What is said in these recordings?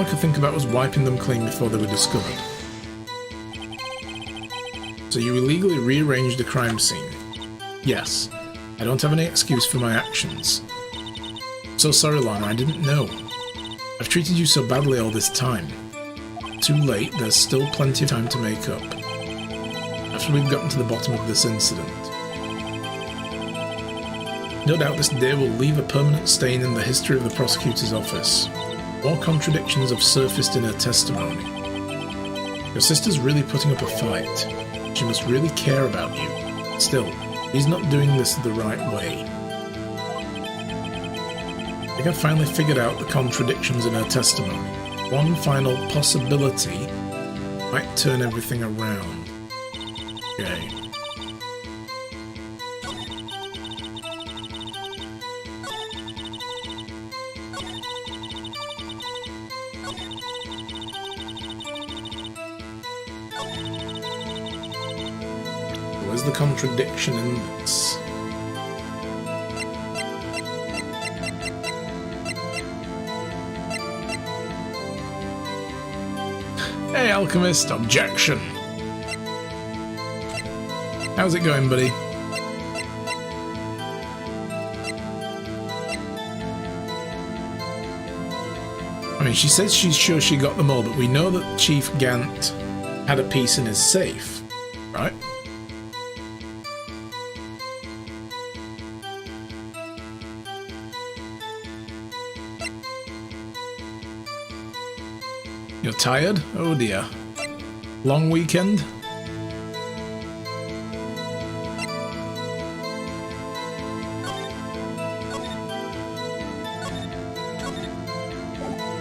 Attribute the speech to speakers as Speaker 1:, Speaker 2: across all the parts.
Speaker 1: I could think about was wiping them clean before they were discovered. So you illegally rearranged the crime scene. Yes. I don't have any excuse for my actions. So sorry, Lana, I didn't know. I've treated you so badly all this time. Too late, there's still plenty of time to make up. After we've gotten to the bottom of this incident. No doubt this day will leave a permanent stain in the history of the prosecutor's office. More contradictions have surfaced in her testimony. Your sister's really putting up a fight. She must really care about you. Still, he's not doing this the right way. I think I've finally figured out the contradictions in her testimony. One final possibility might turn everything around. Okay. Where's the contradiction in this? Hey, Alchemist, objection! How's it going, buddy? I mean, she says she's sure she got them all, but we know that Chief Gant had a piece in his safe, right? You're tired? Oh dear. Long weekend?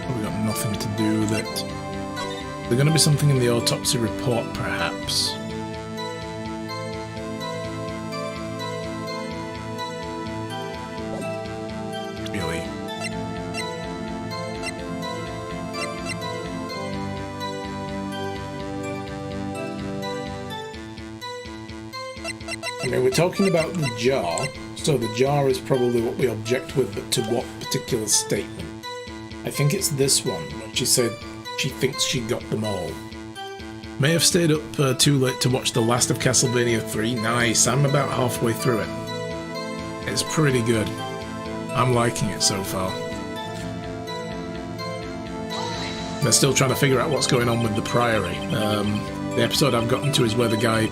Speaker 1: Probably got nothing to do with it. There's going to be something in the autopsy report, perhaps. Really? I mean, we're talking about the jar, so the jar is probably what we object with, but to what particular statement? I think it's this one, where she said she thinks she got them all. May have stayed up too late to watch the last of Castlevania 3. Nice, I'm about halfway through it. It's pretty good. I'm liking it so far. They're still trying to figure out what's going on with the Priory. The episode I've gotten to is where the guy,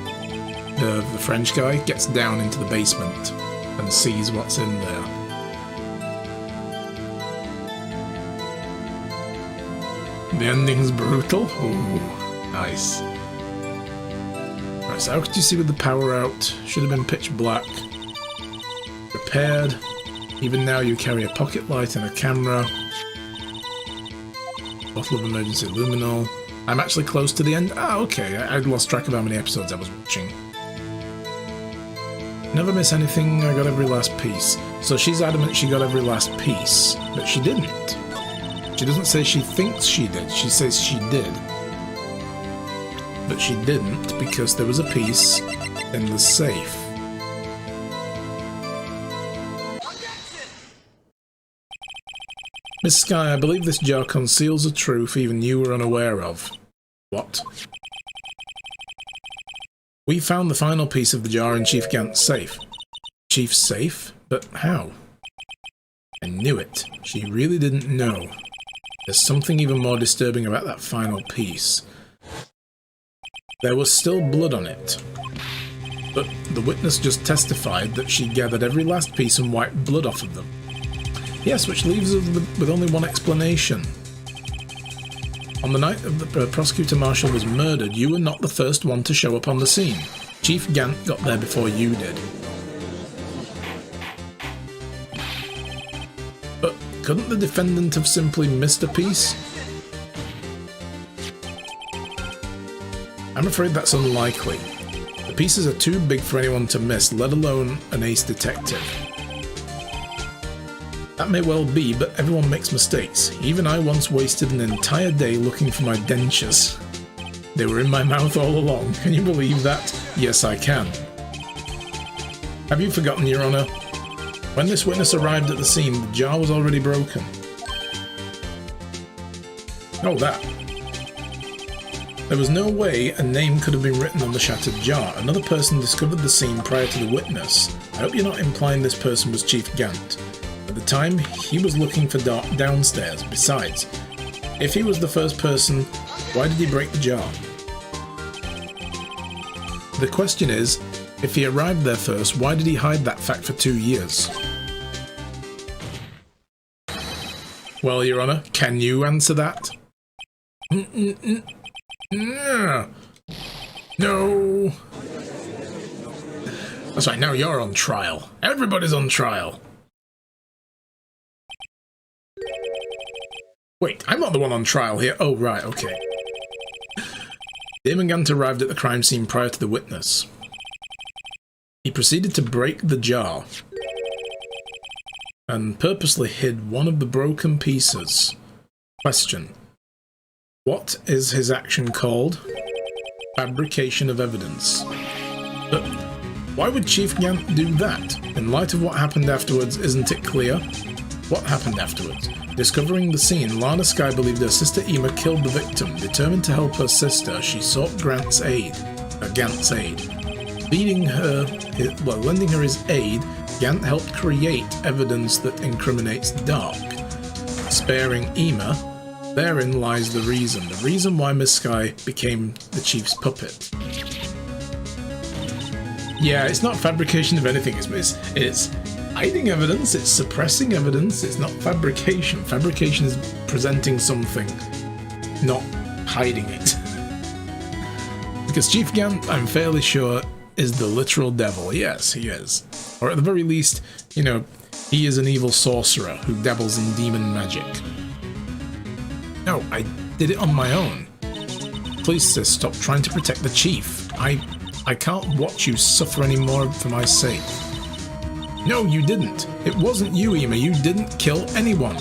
Speaker 1: the French guy, gets down into the basement and sees what's in there. The ending's brutal? Ooh, nice. Right, so how could you see with the power out? Should have been pitch black. Repaired. Even now you carry a pocket light and a camera. Bottle of emergency luminol. I'm actually close to the end. Ah, okay. I'd lost track of how many episodes I was watching. Never miss anything, I got every last piece. So she's adamant she got every last piece, but she didn't. She doesn't say she thinks she did, she says she did. But she didn't because there was a piece in the safe. Miss Sky, I believe this jar conceals a truth even you were unaware of. What? We found the final piece of the jar in Chief Gant's safe. Chief's safe? But how? I knew it. She really didn't know. There's something even more disturbing about that final piece. There was still blood on it. But the witness just testified that she gathered every last piece and wiped blood off of them. Yes, which leaves us with only one explanation. On the night of the prosecutor marshal was murdered, you were not the first one to show up on the scene. Chief Gant got there before you did. But couldn't the defendant have simply missed a piece? I'm afraid that's unlikely. The pieces are too big for anyone to miss, let alone an ace detective. That may well be, but everyone makes mistakes. Even I once wasted an entire day looking for my dentures. They were in my mouth all along. Can you believe that? Yes, I can. Have you forgotten, Your Honor? When this witness arrived at the scene, the jar was already broken. Oh, that. There was no way a name could have been written on the shattered jar. Another person discovered the scene prior to the witness. I hope you're not implying this person was Chief Gant. At the time, he was looking for downstairs. Besides, if he was the first person, why did he break the jar? The question is, if he arrived there first, why did he hide that fact for 2 years? Well, Your Honor, can you answer that? No. That's right, now you're on trial. Everybody's on trial. Wait, I'm not the one on trial here. Oh, right, okay. Damon Gant arrived at the crime scene prior to the witness. He proceeded to break the jar and purposely hid one of the broken pieces. Question. What is his action called? Fabrication of evidence. But why would Chief Gant do that? In light of what happened afterwards, isn't it clear? What happened afterwards? Discovering the scene, Lana Skye believed her sister Ema killed the victim. Determined to help her sister, she sought Gant's aid. Lending her his aid, Gant helped create evidence that incriminates Dark. Sparing Ema, therein lies the reason why Miss Skye became the Chief's puppet. Yeah, it's not fabrication of anything, it's hiding evidence, it's suppressing evidence, it's not fabrication. Fabrication is presenting something, not hiding it. Because Chief Gant, I'm fairly sure, is the literal devil. Yes, he is. Or at the very least, you know, he is an evil sorcerer who dabbles in demon magic. No, I did it on my own. Please, sis, stop trying to protect the Chief. I can't watch you suffer anymore for my sake. No, you didn't. It wasn't you, Ema. You didn't kill anyone.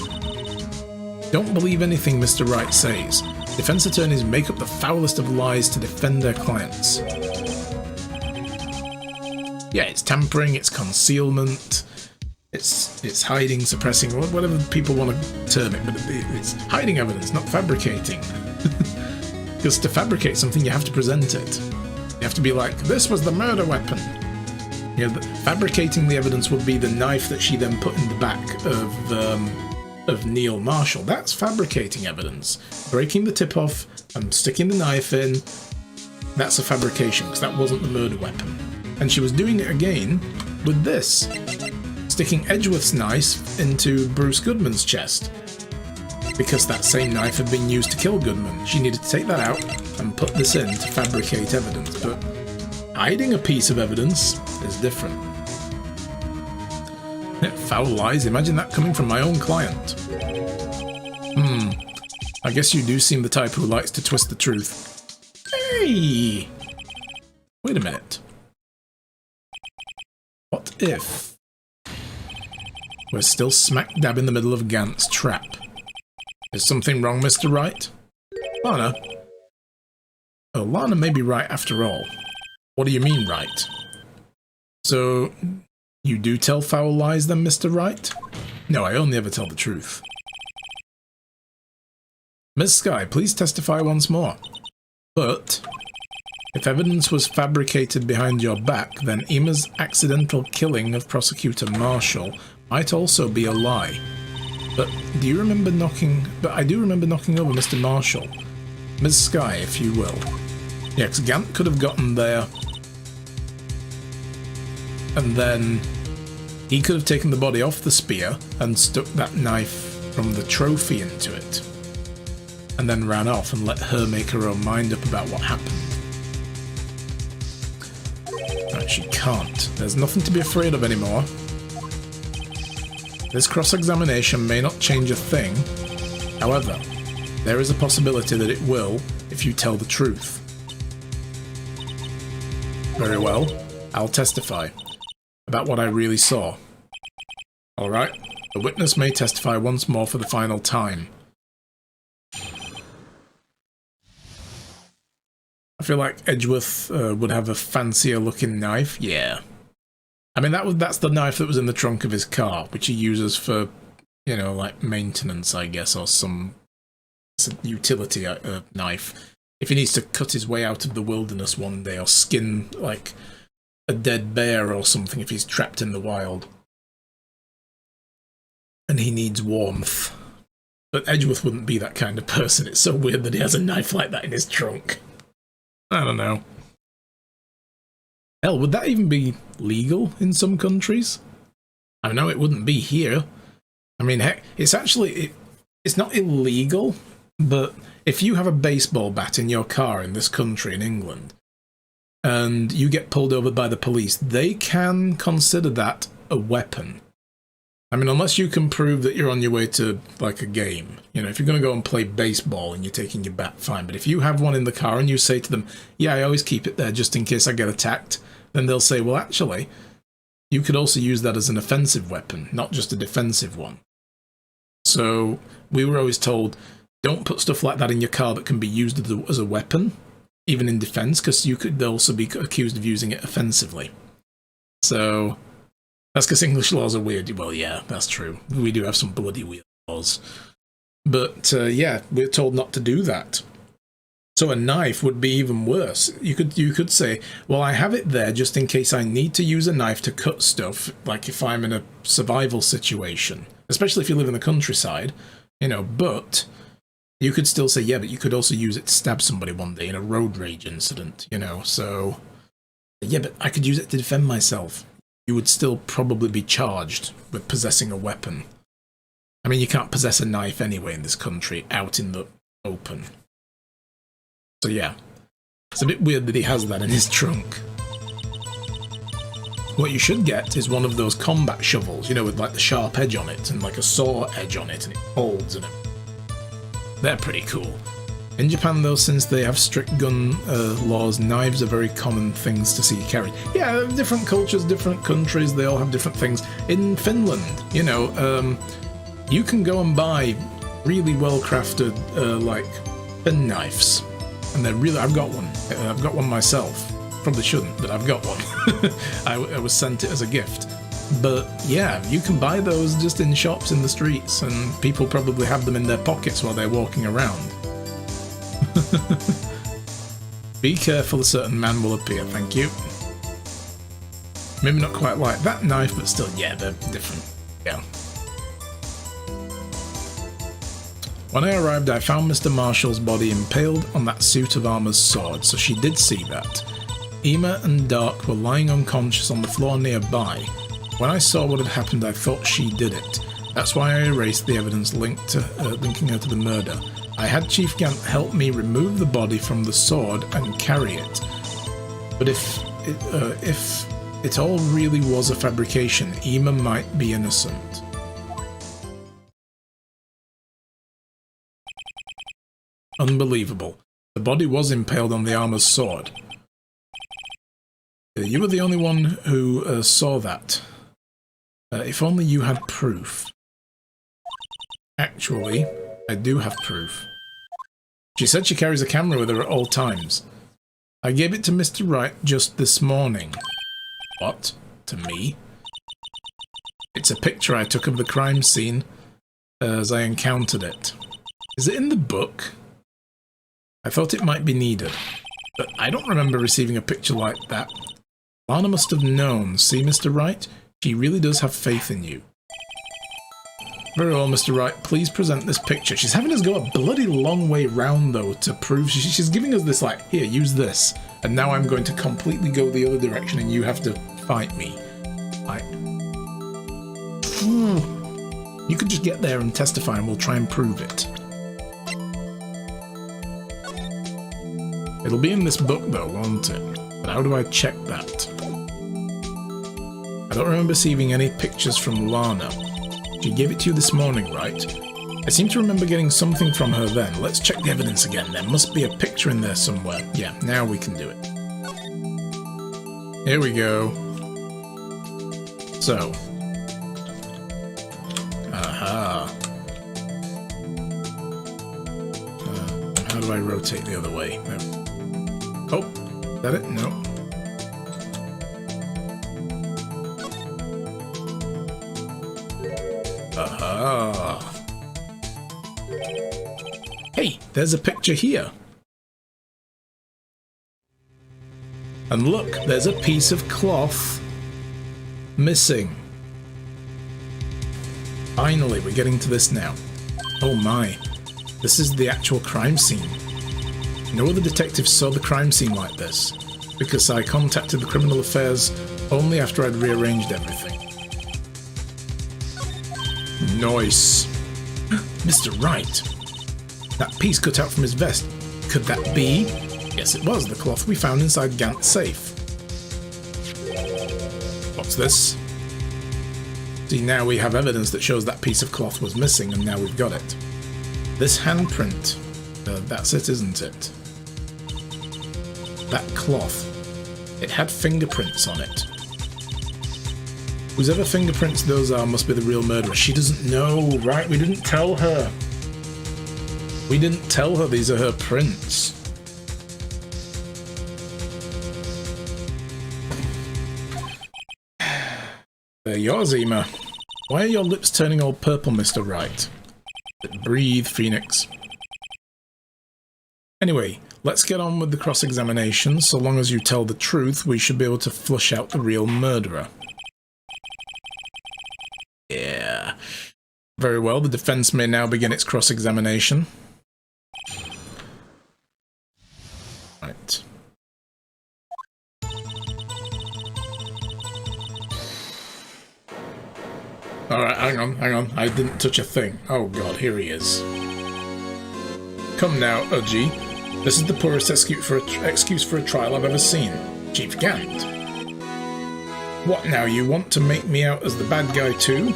Speaker 1: Don't believe anything Mr. Wright says. Defense attorneys make up the foulest of lies to defend their clients. Yeah, it's tampering, it's concealment, it's hiding, suppressing, whatever people want to term it, but it's hiding evidence, not fabricating. Because to fabricate something, you have to present it. You have to be like, this was the murder weapon. You know, fabricating the evidence would be the knife that she then put in the back of Neil Marshall. That's fabricating evidence. Breaking the tip off and sticking the knife in, that's a fabrication, because that wasn't the murder weapon. And she was doing it again with this. Sticking Edgeworth's knife into Bruce Goodman's chest. Because that same knife had been used to kill Goodman. She needed to take that out and put this in to fabricate evidence. But hiding a piece of evidence is different. Foul lies, imagine that coming from my own client. I guess you do seem the type who likes to twist the truth. Hey! Wait a minute. What if we're still smack dab in the middle of Gant's trap? Is something wrong, Mr. Wright? Lana? Oh, Lana may be right after all. What do you mean, right? So, you do tell foul lies then, Mr. Wright? No, I only ever tell the truth. Miss Skye, please testify once more. But if evidence was fabricated behind your back, then Ema's accidental killing of Prosecutor Marshall might also be a lie. But I do remember knocking over Mr. Marshall. Ms. Skye, if you will. Yeah, because Gant could have gotten there, and then he could have taken the body off the spear and stuck that knife from the trophy into it, and then ran off and let her make her own mind up about what happened. Right, she can't. There's nothing to be afraid of anymore. This cross-examination may not change a thing. However, there is a possibility that it will if you tell the truth. Very well, I'll testify about what I really saw. Alright, the witness may testify once more for the final time. I feel like Edgeworth would have a fancier looking knife. Yeah. I mean, that's the knife that was in the trunk of his car, which he uses for, you know, like maintenance, I guess, or some utility knife. If he needs to cut his way out of the wilderness one day or skin, like, a dead bear or something if he's trapped in the wild. And he needs warmth. But Edgeworth wouldn't be that kind of person. It's so weird that he has a knife like that in his trunk. I don't know. Hell, would that even be legal in some countries? I know it wouldn't be here. I mean, heck, it's actually... It's not illegal, but if you have a baseball bat in your car in this country, in England, and you get pulled over by the police, they can consider that a weapon. I mean, unless you can prove that you're on your way to, like, a game. You know, if you're going to go and play baseball and you're taking your bat, fine. But if you have one in the car and you say to them, yeah, I always keep it there just in case I get attacked, then they'll say, well, actually, you could also use that as an offensive weapon, not just a defensive one. So we were always told, don't put stuff like that in your car that can be used as a weapon, even in defense, because you could also be accused of using it offensively. So... That's because English laws are weird. Well, yeah, that's true. We do have some bloody weird laws. But, yeah, we're told not to do that. So a knife would be even worse. You could say, well, I have it there just in case I need to use a knife to cut stuff, like if I'm in a survival situation. Especially if you live in the countryside, you know, but you could still say, yeah, but you could also use it to stab somebody one day in a road rage incident, you know, so... Yeah, but I could use it to defend myself. You would still probably be charged with possessing a weapon. I mean, you can't possess a knife anyway in this country, out in the open. So yeah, it's a bit weird that he has that in his trunk. What you should get is one of those combat shovels, you know, with like the sharp edge on it, and like a saw edge on it, and it holds, and they're pretty cool. In Japan, though, since they have strict gun laws, knives are very common things to see carried. Yeah, different cultures, different countries, they all have different things. In Finland, you know, you can go and buy really well-crafted, like, pen knives. And they're really... I've got one myself. Probably shouldn't, but I've got one. I was sent it as a gift. But, yeah, you can buy those just in shops in the streets, and people probably have them in their pockets while they're walking around. Be careful, a certain man will appear, thank you. Maybe not quite like that knife, but still, yeah, they're different. Yeah. When I arrived, I found Mr. Marshall's body impaled on that suit of armour's sword, so she did see that. Ema and Dark were lying unconscious on the floor nearby. When I saw what had happened, I thought she did it. That's why I erased the evidence linking her to the murder. I had Chief Gant help me remove the body from the sword and carry it. But if it all really was a fabrication, Ema might be innocent. Unbelievable. The body was impaled on the armor's sword. You were the only one who saw that. If only you had proof. Actually, I do have proof. She said she carries a camera with her at all times. I gave it to Mr. Wright just this morning. What? To me? It's a picture I took of the crime scene as I encountered it. Is it in the book? I thought it might be needed, but I don't remember receiving a picture like that. Lana must have known. See, Mr. Wright? She really does have faith in you. Very well, Mr. Wright, please present this picture. She's having us go a bloody long way round, though, to prove... She's giving us this, like, here, use this. And now I'm going to completely go the other direction and you have to fight me. You could just get there and testify and we'll try and prove it. It'll be in this book, though, won't it? But how do I check that? I don't remember receiving any pictures from Lana. She gave it to you this morning, right? I seem to remember getting something from her then. Let's check the evidence again. There must be a picture in there somewhere. Yeah, now we can do it. Here we go. So. Aha. How do I rotate the other way? Oh, is that it? No. Aha. Hey, there's a picture here. And look, there's a piece of cloth missing. Finally, we're getting to this now. Oh my, this is the actual crime scene. No other detective saw the crime scene like this, because I contacted the Criminal Affairs only after I'd rearranged everything. Nice. Mr. Wright. That piece cut out from his vest. Could that be? Yes, it was the cloth we found inside Gant's safe. What's this? See, now we have evidence that shows that piece of cloth was missing, and now we've got it. This handprint. That's it, isn't it? That cloth. It had fingerprints on it. Whosever fingerprints those are must be the real murderer. She doesn't know, right? We didn't tell her. We didn't tell her these are her prints. They're yours, Ema. Why are your lips turning all purple, Mr. Wright? But breathe, Phoenix. Anyway, let's get on with the cross-examination. So long as you tell the truth, we should be able to flush out the real murderer. Yeah. Very well, the defense may now begin its cross-examination. Right. Alright, hang on. I didn't touch a thing. Oh god, here he is. Come now, Udgy. This is the poorest excuse for a trial I've ever seen. Chief Gant. What now, you want to make me out as the bad guy too?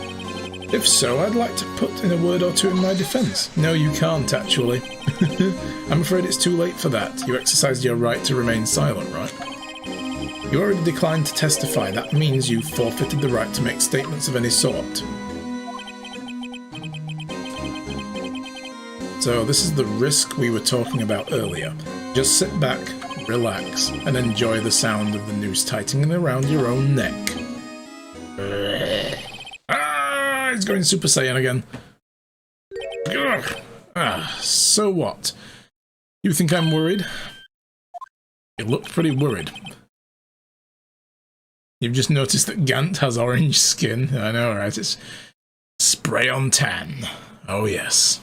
Speaker 1: If so, I'd like to put in a word or two in my defense. No, you can't, actually. I'm afraid it's too late for that. You exercised your right to remain silent, right? You already declined to testify. That means you forfeited the right to make statements of any sort. So this is the risk we were talking about earlier. Just sit back, relax, and enjoy the sound of the noose tightening around your own neck. Ah, he's going Super Saiyan again. So what? You think I'm worried? You look pretty worried. You've just noticed that Gant has orange skin. I know, right? It's spray on tan. Oh yes.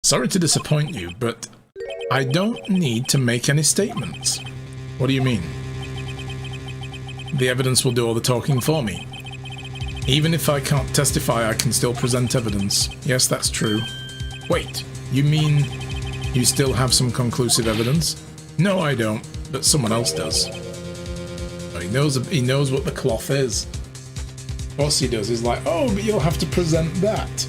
Speaker 1: Sorry to disappoint you, but I don't need to make any statements. What do you mean? The evidence will do all the talking for me. Even if I can't testify, I can still present evidence. Yes, that's true. Wait, you mean you still have some conclusive evidence? No, I don't, but someone else does. Oh, he knows what the cloth is. Of course he does. He's like, oh, but you'll have to present that.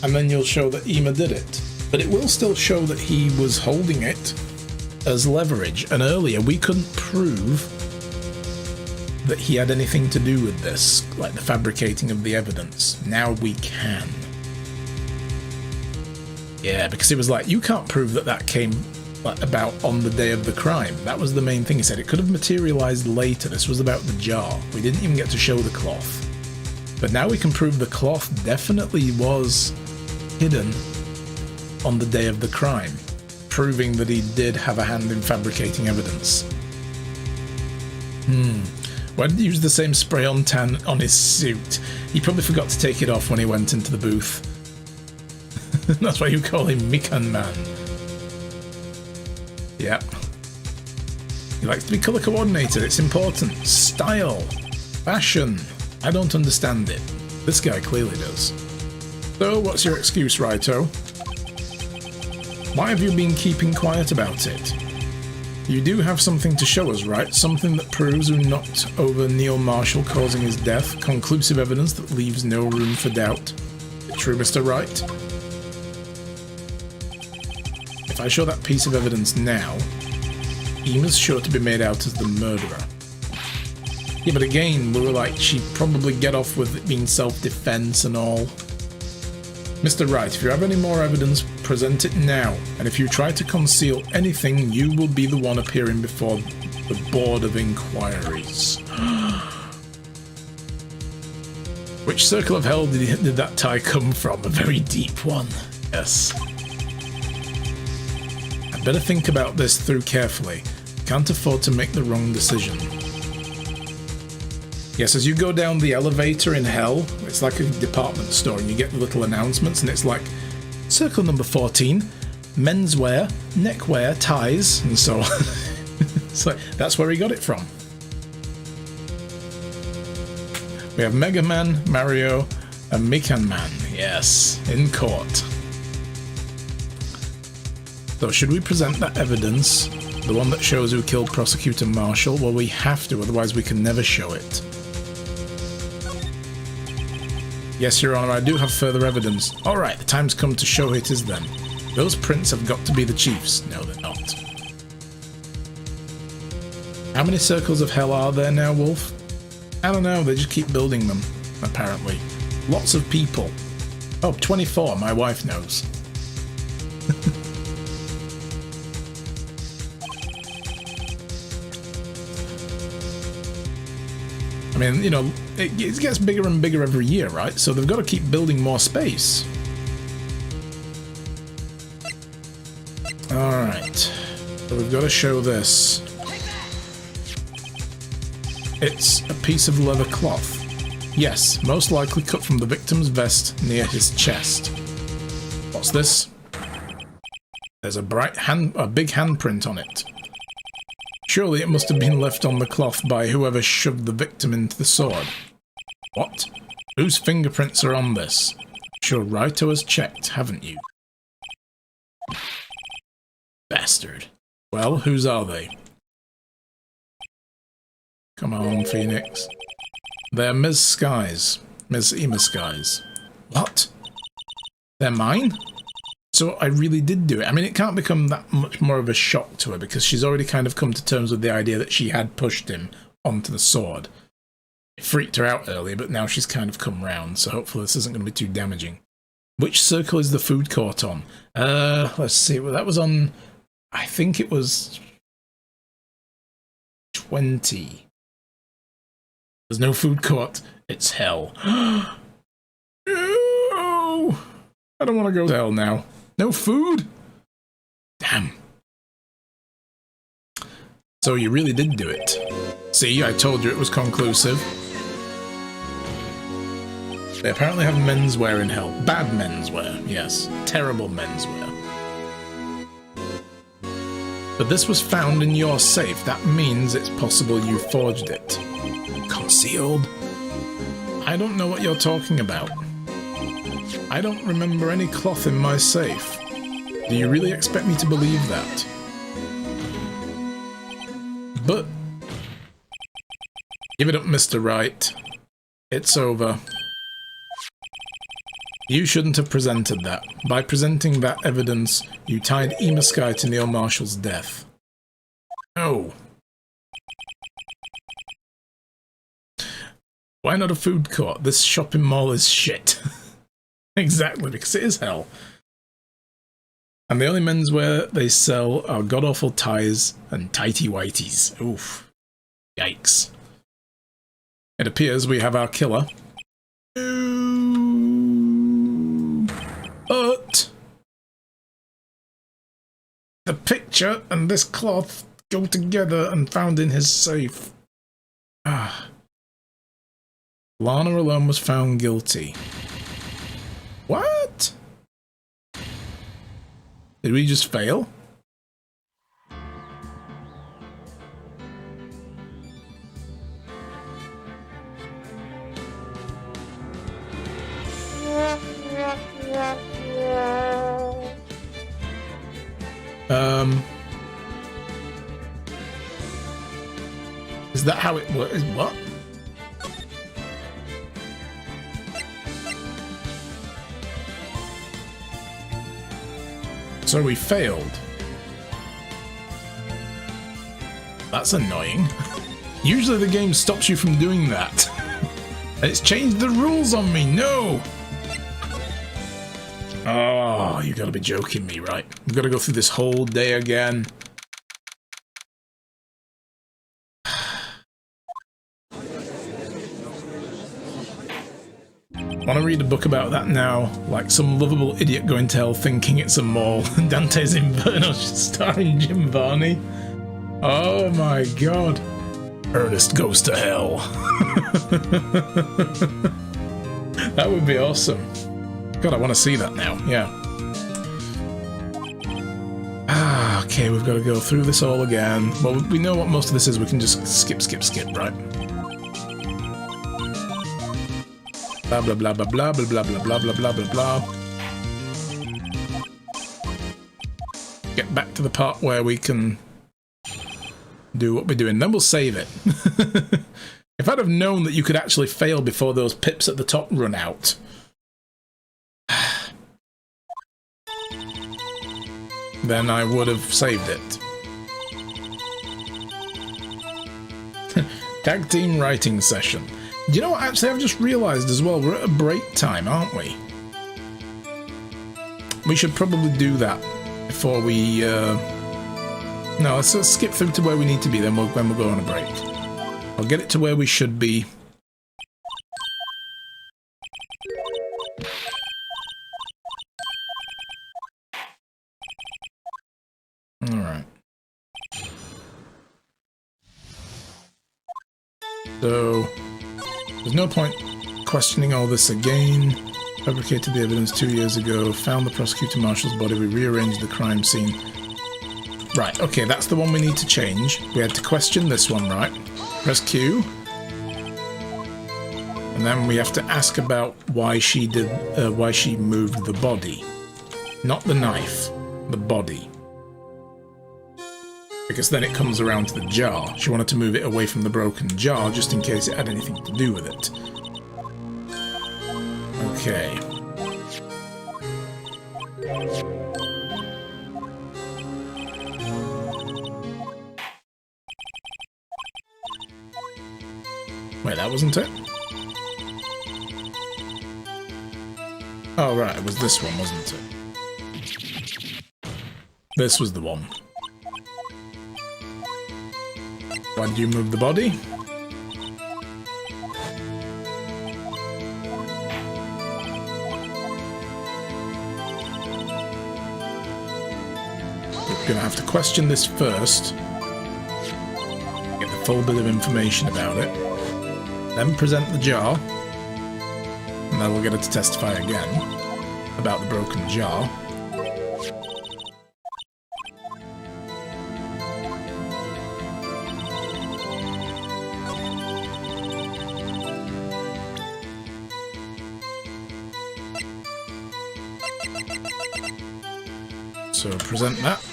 Speaker 1: And then you'll show that Ema did it. But it will still show that he was holding it as leverage. And earlier we couldn't prove that he had anything to do with this, like the fabricating of the evidence. Now we can. Yeah, because it was like, you can't prove that that came about on the day of the crime. That was the main thing he said. It could have materialized later. This was about the jar. We didn't even get to show the cloth. But now we can prove the cloth definitely was hidden on the day of the crime, proving that he did have a hand in fabricating evidence. Why did he use the same spray-on tan on his suit? He probably forgot to take it off when he went into the booth. That's why you call him Mikan Man. Yep. He likes to be colour coordinated. It's important. Style. Fashion. I don't understand it. This guy clearly does. So, what's your excuse, Raito? Why have you been keeping quiet about it? You do have something to show us, right? Something that proves who knocked over Neil Marshall, causing his death. Conclusive evidence that leaves no room for doubt. True, Mr. Wright? If I show that piece of evidence now, Ema's sure to be made out as the murderer. Yeah, but again, we were like, she'd probably get off with it being self-defense and all. Mr. Wright, if you have any more evidence, present it now. And if you try to conceal anything, you will be the one appearing before the Board of Inquiries. Which circle of hell did that tie come from? A very deep one. Yes. Better think about this through carefully. Can't afford to make the wrong decision. Yes, as you go down the elevator in hell, it's like a department store and you get the little announcements and it's like, circle number 14, menswear, neckwear, ties, and so on. So that's where he got it from. We have Mega Man, Mario, and Mikan Man. Yes, in court. So should we present that evidence? The one that shows who killed Prosecutor Marshall? Well, we have to, otherwise we can never show it. Yes, Your Honor, I do have further evidence. Alright, the time's come to show who it is then. Those prints have got to be the Chief's. No, they're not. How many circles of hell are there now, Wolf? I don't know, they just keep building them, apparently. Lots of people. Oh, 24, my wife knows. I mean, you know, it gets bigger and bigger every year, right? So they've got to keep building more space. Alright. So we've got to show this. It's a piece of leather cloth. Yes, most likely cut from the victim's vest near his chest. What's this? There's a big handprint on it. Surely it must have been left on the cloth by whoever shoved the victim into the sword. What? Whose fingerprints are on this? Sure, Wright has checked, haven't you? Bastard. Well, whose are they? Come on, Phoenix. They're Ms. Sky's. Ms. Ema Sky's. What? They're mine? So I really did do it. I mean, it can't become that much more of a shock to her because she's already kind of come to terms with the idea that she had pushed him onto the sword. It freaked her out earlier, but now she's kind of come round, so hopefully this isn't going to be too damaging. Which circle is the food court on? Let's see. Well, that was on... I think it was... 20. There's no food court. It's hell. No! I don't want to go to hell now. No food? Damn. So you really did do it. See, I told you it was conclusive. They apparently have menswear in hell. Bad menswear, yes. Terrible menswear. But this was found in your safe. That means it's possible you forged it. Concealed? I don't know what you're talking about. I don't remember any cloth in my safe. Do you really expect me to believe that? But... give it up, Mr. Wright. It's over. You shouldn't have presented that. By presenting that evidence, you tied Ema Sky to Neil Marshall's death. No. Why not a food court? This shopping mall is shit. Exactly, because it is hell. And the only menswear they sell are god-awful ties and tighty-whities. Oof. Yikes. It appears we have our killer. But the picture and this cloth go together and found in his safe. Ah. Lana alone was found guilty. What? Did we just fail? Is that how it works? What? So we failed. That's annoying. Usually the game stops you from doing that. It's changed the rules on me. No! Oh, you gotta be joking me, right? We've gotta go through this whole day again. Want to read a book about that now? Like some lovable idiot going to hell thinking it's a mall. Dante's Inferno starring Jim Varney. Oh my god. Ernest Goes to Hell. That would be awesome. God, I want to see that now. Yeah. Okay, we've got to go through this all again. Well, we know what most of this is. We can just skip, right? Blah, blah, blah, blah, blah, blah, blah, blah, blah, blah, blah, blah, blah. Get back to the part where we can do what we're doing. Then we'll save it. If I'd have known that you could actually fail before those pips at the top run out. Then I would have saved it. Tag team writing session. You know what, actually I've just realised as well, we're at a break time, aren't we? We should probably do that before we... No, let's skip through to where we need to be, then we'll go on a break. I'll get it to where we should be. Alright. So, there's no point questioning all this again. Fabricated the evidence 2 years ago, found the prosecutor marshal's body, we rearranged the crime scene. Right, okay, that's the one we need to change. We had to question this one, right? Press Q. And then we have to ask about why she moved the body. Not the knife, the body. Because then it comes around to the jar. She wanted to move it away from the broken jar, just in case it had anything to do with it. Okay. Wait, that wasn't it? Oh, right, it was this one, wasn't it? This was the one. Why did you move the body? We're gonna have to question this first. Get the full bit of information about it. Then present the jar, and then we'll get her to testify again about the broken jar. So present that.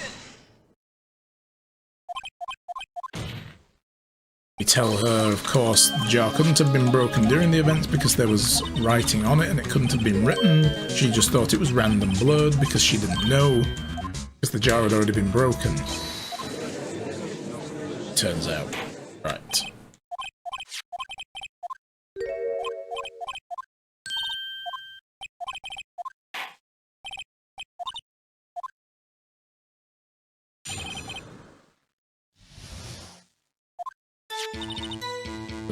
Speaker 1: We tell her, of course, the jar couldn't have been broken during the events because there was writing on it and it couldn't have been written. She just thought it was random blood because she didn't know, because the jar had already been broken. Turns out. Right.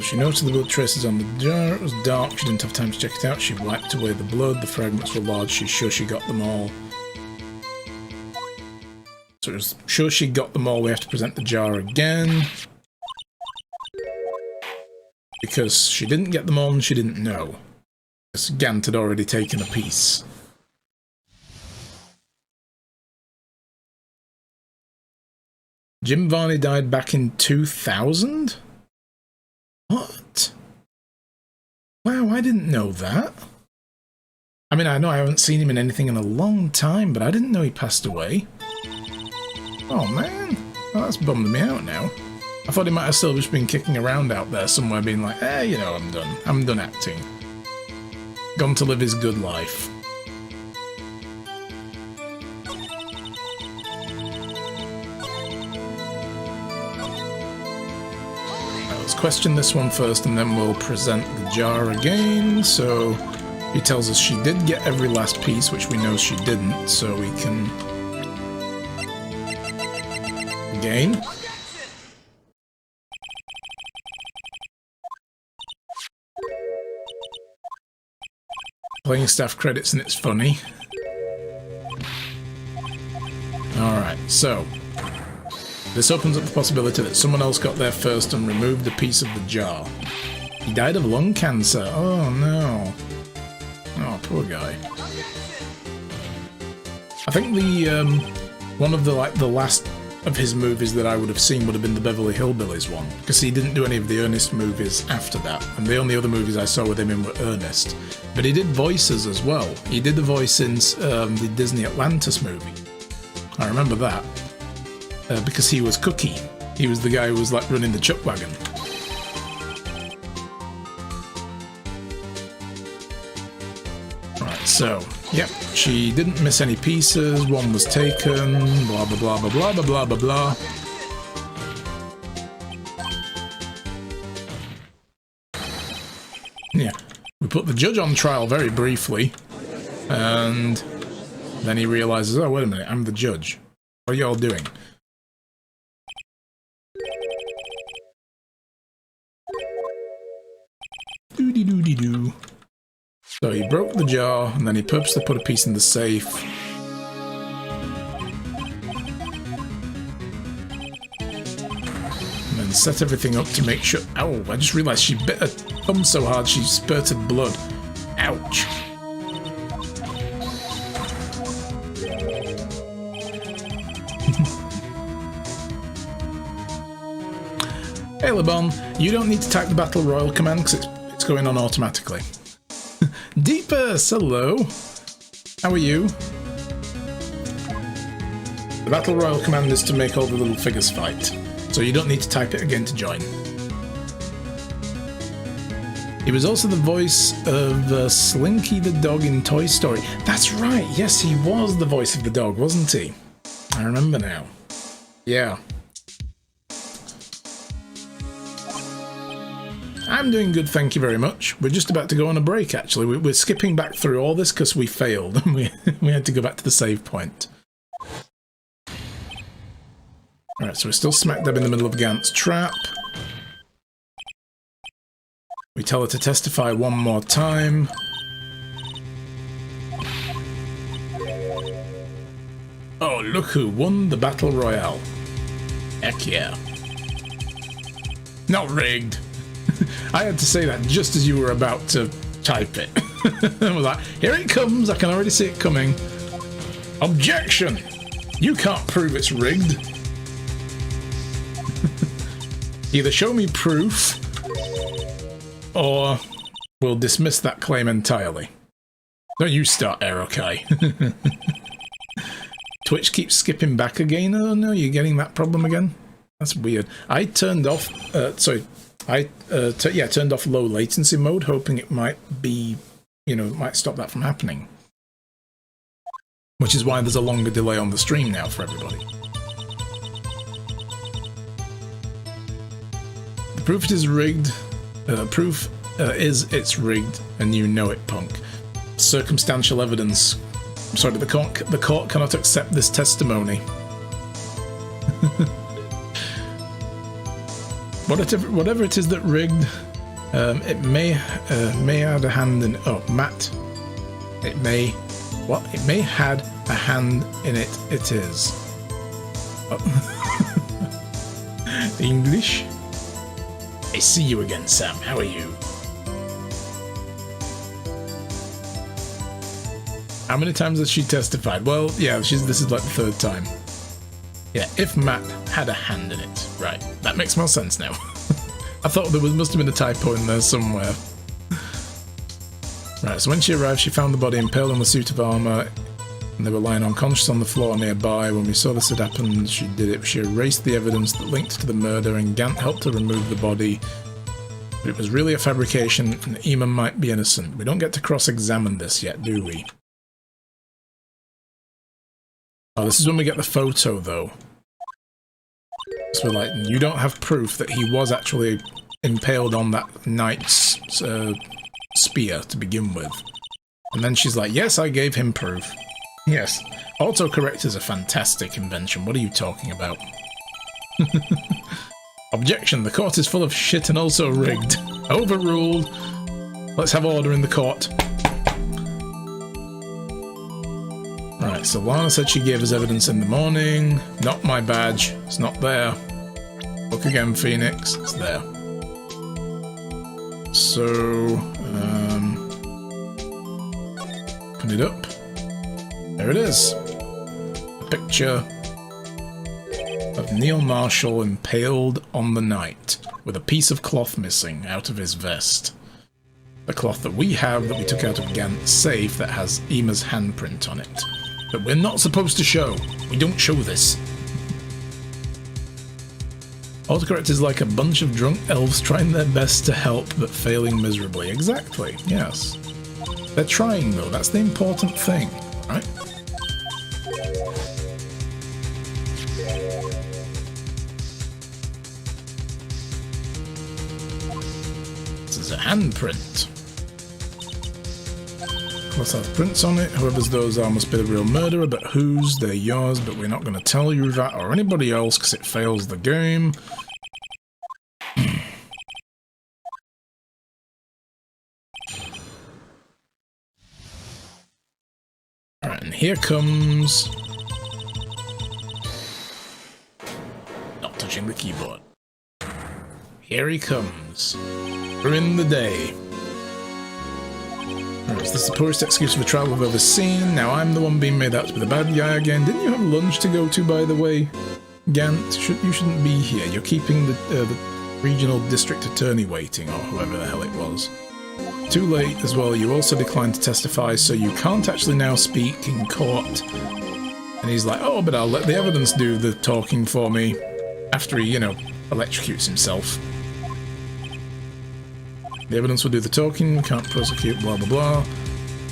Speaker 1: She noticed the blood traces on the jar. It was dark. She didn't have time to check it out. She wiped away the blood. The fragments were large. She's sure she got them all. So it was sure she got them all. We have to present the jar again. Because she didn't get them all and she didn't know. Because Gant had already taken a piece. Jim Varney died back in 2000? What? Wow, I didn't know that. I mean, I know I haven't seen him in anything in a long time, but I didn't know he passed away. Oh, man. Well, that's bummed me out now. I thought he might have still just been kicking around out there somewhere, being like, you know, I'm done. I'm done acting. Gone to live his good life. Let's question this one first, and then we'll present the jar again. So he tells us she did get every last piece, which we know she didn't, so we can... Again. playing staff credits and it's funny. Alright, so this opens up the possibility that someone else got there first and removed a piece of the jar. He died of lung cancer. Oh no. Oh, poor guy. I think the one of the last of his movies that I would have seen would have been the Beverly Hillbillies one, because he didn't do any of the Ernest movies after that, and the only other movies I saw with him in were Ernest. But he did voices as well. He did the voice in the Disney Atlantis movie. I remember that because he was Cookie. He was the guy who was like running the chuck wagon. Right, so yep, she didn't miss any pieces. One was taken. Blah blah blah blah blah blah blah blah blah. Yeah, we put the judge on trial very briefly, and then he realizes, oh wait a minute, I'm the judge. What are y'all doing? Doody doody doo. So he broke the jar, and then he purposely put a piece in the safe. And then set everything up to make sure... Ow, I just realised she bit her thumb so hard she spurted blood. Ouch. Hey LeBon, you don't need to type the Battle Royal command because it's going on automatically. Deepus, hello. How are you? The Battle Royal command is to make all the little figures fight, so you don't need to type it again to join. He was also the voice of Slinky the dog in Toy Story. That's right, yes, he was the voice of the dog, wasn't he? I remember now. Yeah. I'm doing good, thank you very much. We're just about to go on a break, actually. We're skipping back through all this because we failed. we had to go back to the save point. Alright, so we're still smack dab in the middle of Gant's trap. We tell her to testify one more time. Oh, look who won the Battle Royale. Heck yeah. Not rigged. I had to say that just as you were about to type it. I was like, here it comes, I can already see it coming. Objection! You can't prove it's rigged. Either show me proof, or we'll dismiss that claim entirely. Don't you start, Aerokai. Twitch keeps skipping back again. Oh no, you're getting that problem again? That's weird. I turned off, turned off low latency mode, hoping it might be, it might stop that from happening. Which is why there's a longer delay on the stream now for everybody. The proof it is rigged. Proof is it's rigged, and you know it, punk. Circumstantial evidence. I'm sorry, the court cannot accept this testimony. Whatever it is that rigged, it may had a hand in. Oh, Matt. It may. What? It may had a hand in it. It is. Oh. English. I see you again, Sam. How are you? How many times has she testified? Well, yeah, this is like the third time. Yeah, if Matt had a hand in it. Right, that makes more sense now. I thought there must have been a typo in there somewhere. Right, so when she arrived, she found the body impaled on the suit of armour, and they were lying unconscious on the floor nearby. When we saw this had happened, she did it. She erased the evidence that linked to the murder, and Gant helped her remove the body. But it was really a fabrication, and Eamon might be innocent. We don't get to cross-examine this yet, do we? Oh, this is when we get the photo, though. So we're like, you don't have proof that he was actually impaled on that knight's spear to begin with. And then she's like, yes, I gave him proof. Yes, autocorrect is a fantastic invention. What are you talking about? Objection, the court is full of shit and also rigged. Overruled. Let's have order in the court. Right, so Lana said she gave us evidence in the morning. Not my badge. It's not there. Look again, Phoenix. It's there. So, put it up. There it is. A picture of Neil Marshall impaled on the night with a piece of cloth missing out of his vest. The cloth that we have that we took out of Gant's safe that has Ema's handprint on it. But we're not supposed to show. We don't show this. Autocorrect is like a bunch of drunk elves trying their best to help but failing miserably. Exactly, yes. They're trying though, that's the important thing, right? This is a handprint. Let's have prints on it. Whoever's those are must be the real murderer, but whose? They're yours, but we're not going to tell you that or anybody else because it fails the game. Alright, and here comes... Not touching the keyboard. Here he comes. We're in the day. Is this the poorest excuse for travel I've ever seen? Now I'm the one being made out to be the bad guy again. Didn't you have lunch to go to, by the way? Gant, you shouldn't be here. You're keeping the regional district attorney waiting, or whoever the hell it was. Too late as well. You also declined to testify, so you can't actually now speak in court. And he's like, oh, but I'll let the evidence do the talking for me. After he, you know, electrocutes himself. The evidence will do the talking, can't prosecute, blah blah blah.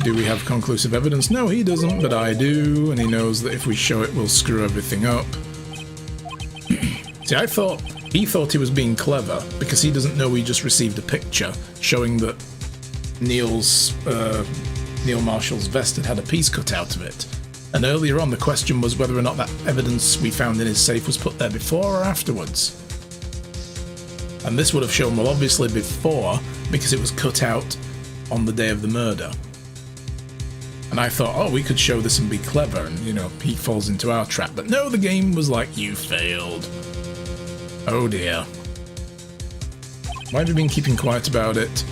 Speaker 1: Do we have conclusive evidence? No, he doesn't, but I do, and he knows that if we show it, we'll screw everything up. See, he thought he was being clever, because he doesn't know we just received a picture showing that Neil Marshall's vest had a piece cut out of it. And earlier on, the question was whether or not that evidence we found in his safe was put there before or afterwards. And this would have shown, well, obviously before, because it was cut out on the day of the murder. And I thought, oh, we could show this and be clever, and, you know, he falls into our trap. But no, the game was like, you failed. Oh dear. Why have you been keeping quiet about it?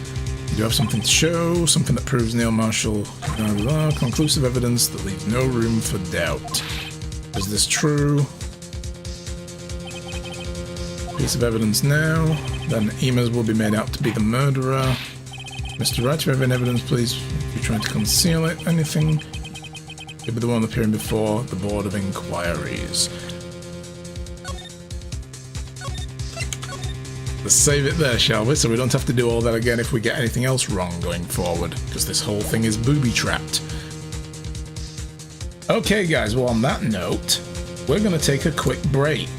Speaker 1: You have something to show, something that proves Neil Marshall, blah, blah, blah, conclusive evidence that leaves no room for doubt. Is this true? Piece of evidence now. Then Ema's will be made out to be the murderer. Mr. Wright, if you have any evidence, please. If you're trying to conceal it, anything. You'll be the one appearing before the Board of Inquiries. Let's save it there, shall we? So we don't have to do all that again if we get anything else wrong going forward, because this whole thing is booby-trapped. Okay, guys, well, on that note, we're going to take a quick break.